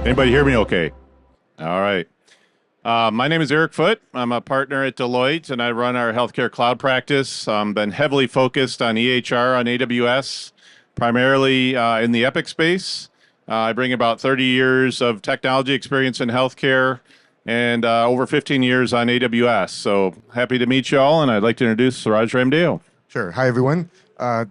Anybody hear me okay? All right. My name is Eric Foote. I'm a partner at Deloitte, and I run our healthcare cloud practice. Been heavily focused on EHR on AWS, primarily in the Epic space. I bring about 30 years of technology experience in healthcare and over 15 years on AWS. So happy to meet you all, and I'd like to introduce Suraj Ramdeo. Sure. Hi, everyone.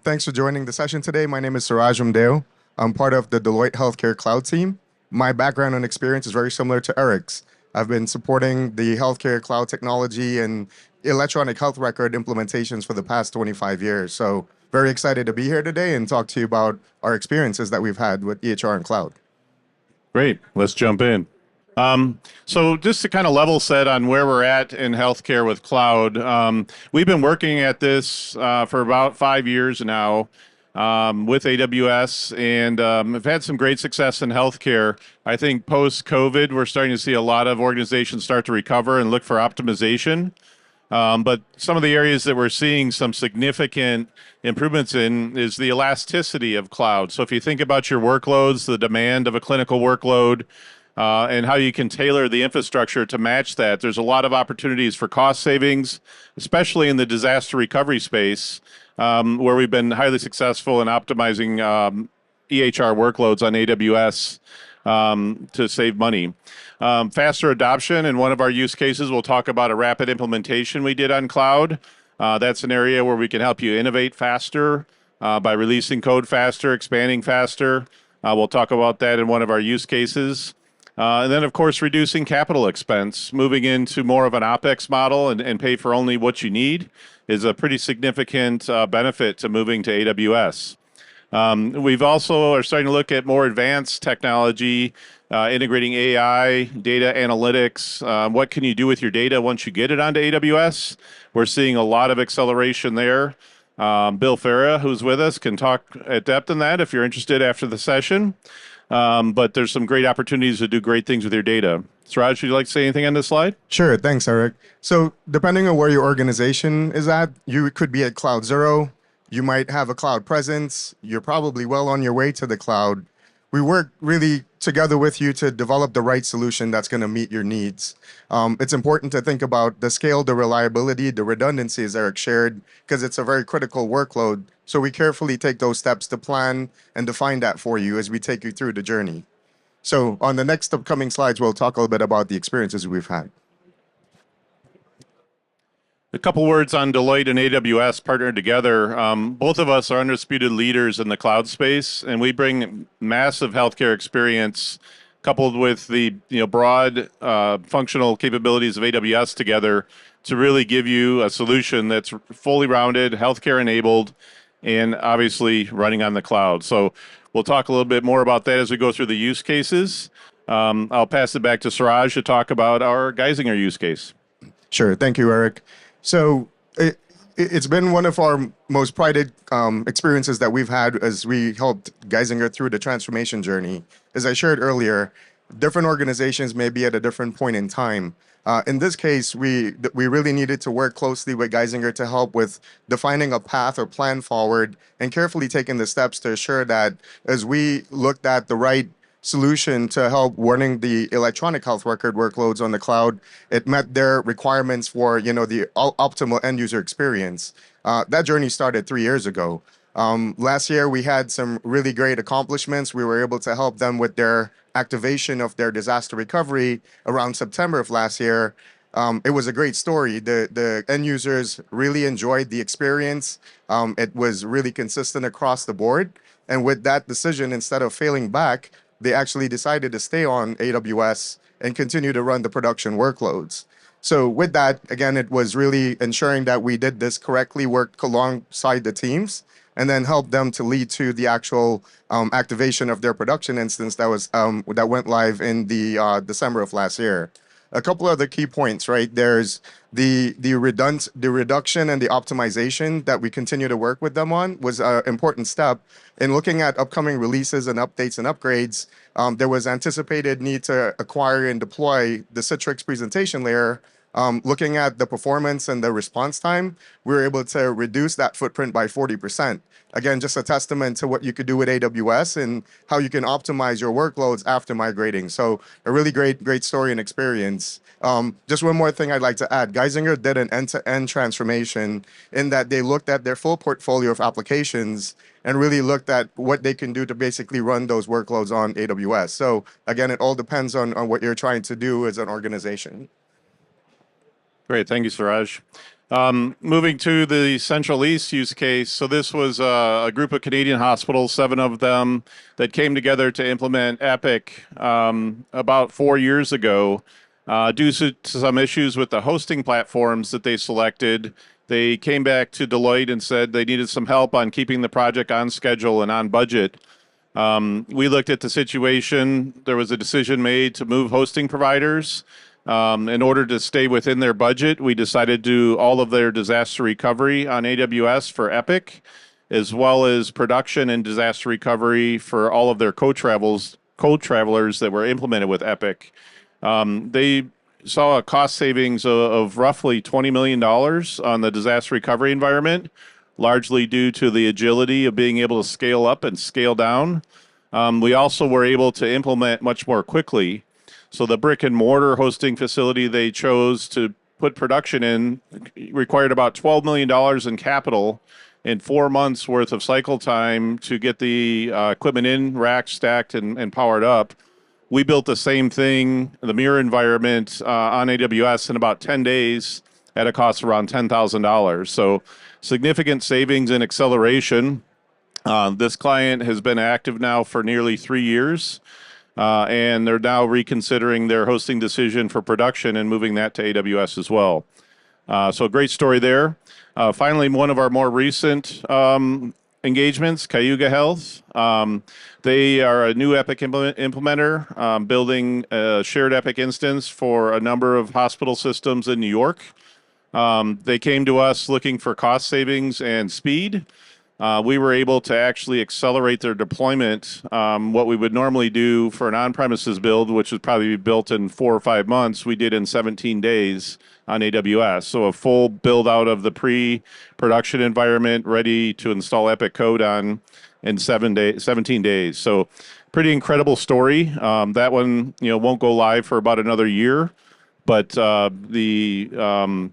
Thanks for joining the session today. My name is Suraj Ramdeo. I'm part of the Deloitte Healthcare Cloud team. My background and experience is very similar to Eric's. I've been supporting the healthcare cloud technology and electronic health record implementations for the past 25 years. So very excited to be here today and talk to you about our experiences that we've had with EHR and cloud. Great. Let's jump in. So just to kind of level set on where we're at in healthcare with cloud, we've been working at this for about 5 years now with AWS, and have had some great success in healthcare. I think post-COVID, we're starting to see a lot of organizations start to recover and look for optimization. But some of the areas that we're seeing some significant improvements in is the elasticity of cloud. So if you think about your workloads, the demand of a clinical workload, and how you can tailor the infrastructure to match that, there's a lot of opportunities for cost savings, especially in the disaster recovery space, where we've been highly successful in optimizing EHR workloads on AWS to save money. Faster adoption, in one of our use cases, we'll talk about a rapid implementation we did on cloud. That's an area where we can help you innovate faster by releasing code faster, expanding faster. We'll talk about that in one of our use cases. And then, of course, reducing capital expense, moving into more of an OpEx model and pay for only what you need is a pretty significant benefit to moving to AWS. We've also are starting to look at more advanced technology, integrating AI, data analytics. What can you do with your data once you get it onto AWS? We're seeing a lot of acceleration there. Bill Farah, who's with us, can talk at depth on that if you're interested after the session. But there's some great opportunities to do great things with your data. Suraj, would you like to say anything on this slide? Sure. Thanks, Eric. So depending on where your organization is at, you could be at Cloud Zero. You might have a cloud presence. You're probably well on your way to the cloud. We work really together with you to develop the right solution that's going to meet your needs. It's important to think about the scale, the reliability, the redundancy, as Eric shared, because it's a very critical workload. So we carefully take those steps to plan and define that for you as we take you through the journey. So on the next upcoming slides, we'll talk a little bit about the experiences we've had. A couple words on Deloitte and AWS partnered together. Both of us are undisputed leaders in the cloud space, and we bring massive healthcare experience coupled with the broad functional capabilities of AWS together to really give you a solution that's fully rounded, healthcare enabled, and obviously running on the cloud. So we'll talk a little bit more about that as we go through the use cases. I'll pass it back to Suraj to talk about our Geisinger use case. Sure. Thank you, Eric. So it's been one of our most prided experiences that we've had as we helped Geisinger through the transformation journey. As I shared earlier, different organizations may be at a different point in time. In this case, we really needed to work closely with Geisinger to help with defining a path or plan forward and carefully taking the steps to assure that as we looked at the right solution to help running the electronic health record workloads on the cloud, it met their requirements for the optimal end user experience. That journey started 3 years ago. Last year, we had some really great accomplishments. We were able to help them with their activation of their disaster recovery around September of last year. It was a great story. The end users really enjoyed the experience. It was really consistent across the board. And with that decision, instead of failing back, they actually decided to stay on AWS and continue to run the production workloads. So with that, again, it was really ensuring that we did this correctly, worked alongside the teams, and then helped them to lead to the actual activation of their production instance that went live in the December of last year. A couple of the key points, right? There's the reduction and the optimization that we continue to work with them on was an important step. In looking at upcoming releases and updates and upgrades, there was anticipated need to acquire and deploy the Citrix presentation layer Looking at the performance and the response time, we were able to reduce that footprint by 40%. Again, just a testament to what you could do with AWS and how you can optimize your workloads after migrating. So a really great story and experience. Just one more thing I'd like to add. Geisinger did an end-to-end transformation in that they looked at their full portfolio of applications and really looked at what they can do to basically run those workloads on AWS. So again, it all depends on what you're trying to do as an organization. Great. Thank you, Suraj. Moving to the Central East use case. So this was a group of Canadian hospitals, 7 of them, that came together to implement Epic about 4 years ago. Due to some issues with the hosting platforms that they selected, they came back to Deloitte and said they needed some help on keeping the project on schedule and on budget. We looked at the situation. There was a decision made to move hosting providers. In order to stay within their budget, we decided to do all of their disaster recovery on AWS for Epic, as well as production and disaster recovery for all of their co-travelers that were implemented with Epic. They saw a cost savings of roughly $20 million on the disaster recovery environment, largely due to the agility of being able to scale up and scale down. We also were able to implement much more quickly. So the brick and mortar hosting facility they chose to put production in required about $12 million in capital and 4 months worth of cycle time to get the equipment in, racked, stacked, and powered up. We built the same thing, the mirror environment on AWS in about 10 days at a cost of around $10,000. So significant savings and acceleration. This client has been active now for nearly 3 years. And they're now reconsidering their hosting decision for production and moving that to AWS as well. So a great story there. Finally, one of our more recent engagements, Cayuga Health. They are a new Epic implementer, building a shared Epic instance for a number of hospital systems in New York. They came to us looking for cost savings and speed. We were able to actually accelerate their deployment. What we would normally do for an on-premises build, which would probably be built in 4 or 5 months, we did in 17 days on AWS. So a full build out of the pre-production environment ready to install Epic code on in 17 days. So pretty incredible story. That one, won't go live for about another year, but the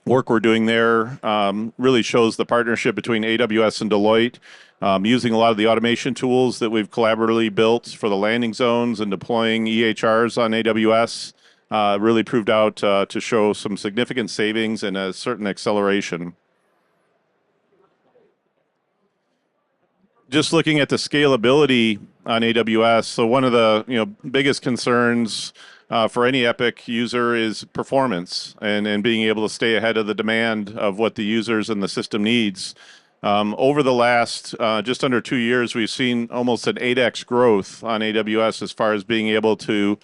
work we're doing there really shows the partnership between AWS and Deloitte, using a lot of the automation tools that we've collaboratively built for the landing zones and deploying EHRs on AWS. Really proved out to show some significant savings and a certain acceleration. Just looking at the scalability on AWS, so one of the biggest concerns for any Epic user is performance and being able to stay ahead of the demand of what the users and the system needs. Over the last just under 2 years, we've seen almost an 8x growth on AWS as far as being able to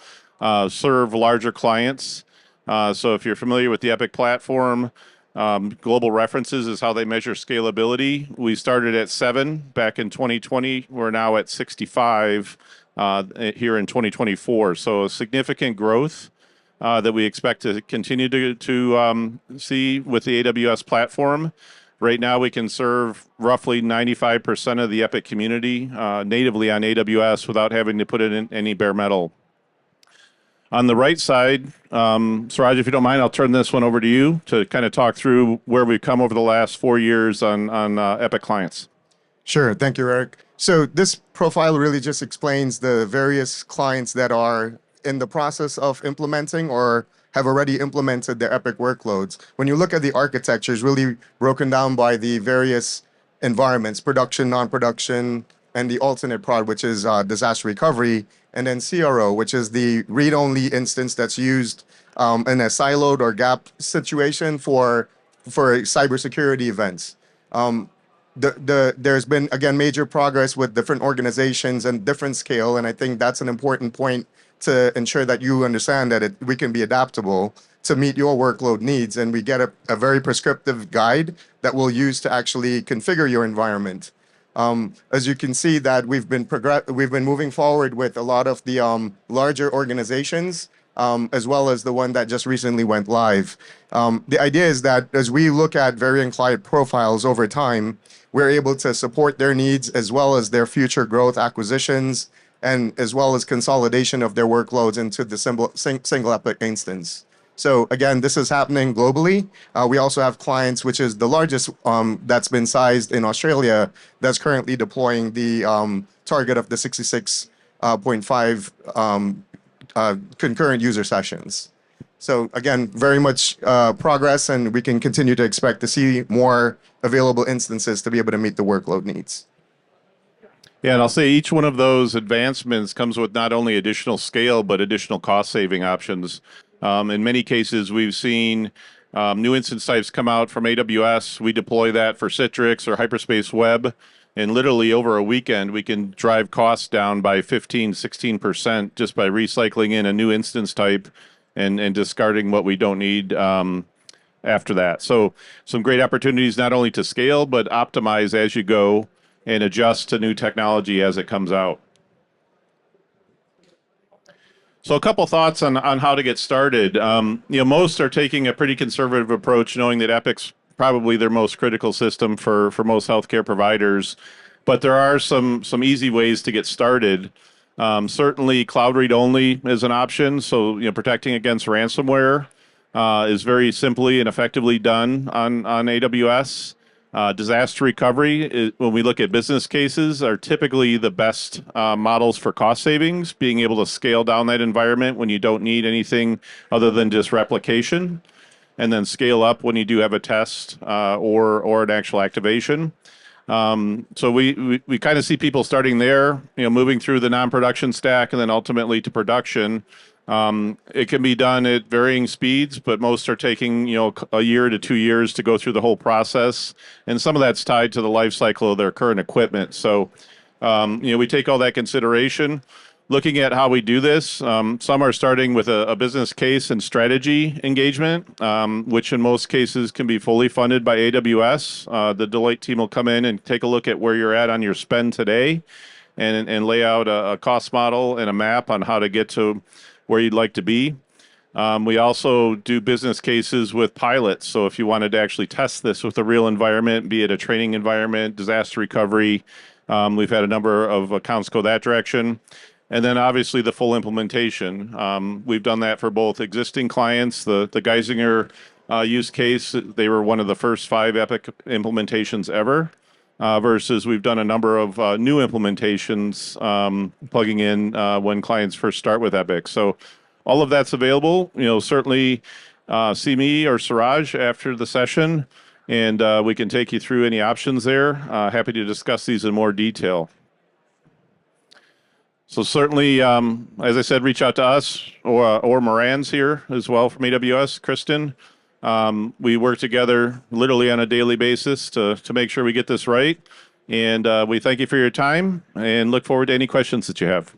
serve larger clients. So if you're familiar with the Epic platform, global references is how they measure scalability. We started at 7 back in 2020. We're now at 65 here in 2024. So a significant growth that we expect to continue to see with the AWS platform. Right now, we can serve roughly 95% of the Epic community natively on AWS without having to put it in any bare metal. On the right side, Suraj, if you don't mind, I'll turn this one over to you to kind of talk through where we've come over the last 4 years on Epic clients. Sure. Thank you, Eric. So this profile really just explains the various clients that are in the process of implementing or have already implemented their Epic workloads. When you look at the architecture, it's really broken down by the various environments: production, non-production, and the alternate prod, which is disaster recovery, and then CRO, which is the read-only instance that's used in a siloed or gap situation for cybersecurity events. There's been, again, major progress with different organizations and different scale, and I think that's an important point to ensure that you understand that we can be adaptable to meet your workload needs, and we get a very prescriptive guide that we'll use to actually configure your environment. As you can see, that we've been moving forward with a lot of the larger organizations as well as the one that just recently went live. The idea is that as we look at varying client profiles over time, we're able to support their needs as well as their future growth acquisitions and as well as consolidation of their workloads into the single Epic instance. So again, this is happening globally. We also have clients, which is the largest that's been sized in Australia, that's currently deploying the target of the 66.5 concurrent user sessions. So again, very much progress, and we can continue to expect to see more available instances to be able to meet the workload needs. Yeah, and I'll say each one of those advancements comes with not only additional scale, but additional cost-saving options. In many cases, we've seen new instance types come out from AWS. We deploy that for Citrix or Hyperspace Web. And literally over a weekend, we can drive costs down by 15, 16% just by recycling in a new instance type and discarding what we don't need after that. So some great opportunities not only to scale, but optimize as you go and adjust to new technology as it comes out. So a couple thoughts on how to get started. Most are taking a pretty conservative approach, knowing that Epic's probably their most critical system for most healthcare providers. But there are some easy ways to get started. Certainly, cloud read only is an option. So protecting against ransomware is very simply and effectively done on AWS. Disaster recovery, when we look at business cases, are typically the best models for cost savings, being able to scale down that environment when you don't need anything other than just replication, and then scale up when you do have a test or an actual activation. So we kind of see people starting there, moving through the non-production stack and then ultimately to production. It can be done at varying speeds, but most are taking, a year to 2 years to go through the whole process. And some of that's tied to the life cycle of their current equipment. So, we take all that consideration. Looking at how we do this, some are starting with a business case and strategy engagement, which in most cases can be fully funded by AWS. The Deloitte team will come in and take a look at where you're at on your spend today and lay out a cost model and a map on how to get to where you'd like to be. We also do business cases with pilots. So if you wanted to actually test this with a real environment, be it a training environment, disaster recovery, we've had a number of accounts go that direction. And then obviously the full implementation. We've done that for both existing clients, the Geisinger use case. They were one of the first 5 Epic implementations ever. Versus we've done a number of new implementations plugging in when clients first start with Epic. So all of that's available. Certainly see me or Suraj after the session, and we can take you through any options there. Happy to discuss these in more detail. So certainly, as I said, reach out to us or Moran's here as well from AWS, Kristen. We work together literally on a daily basis to make sure we get this right. And we thank you for your time and look forward to any questions that you have.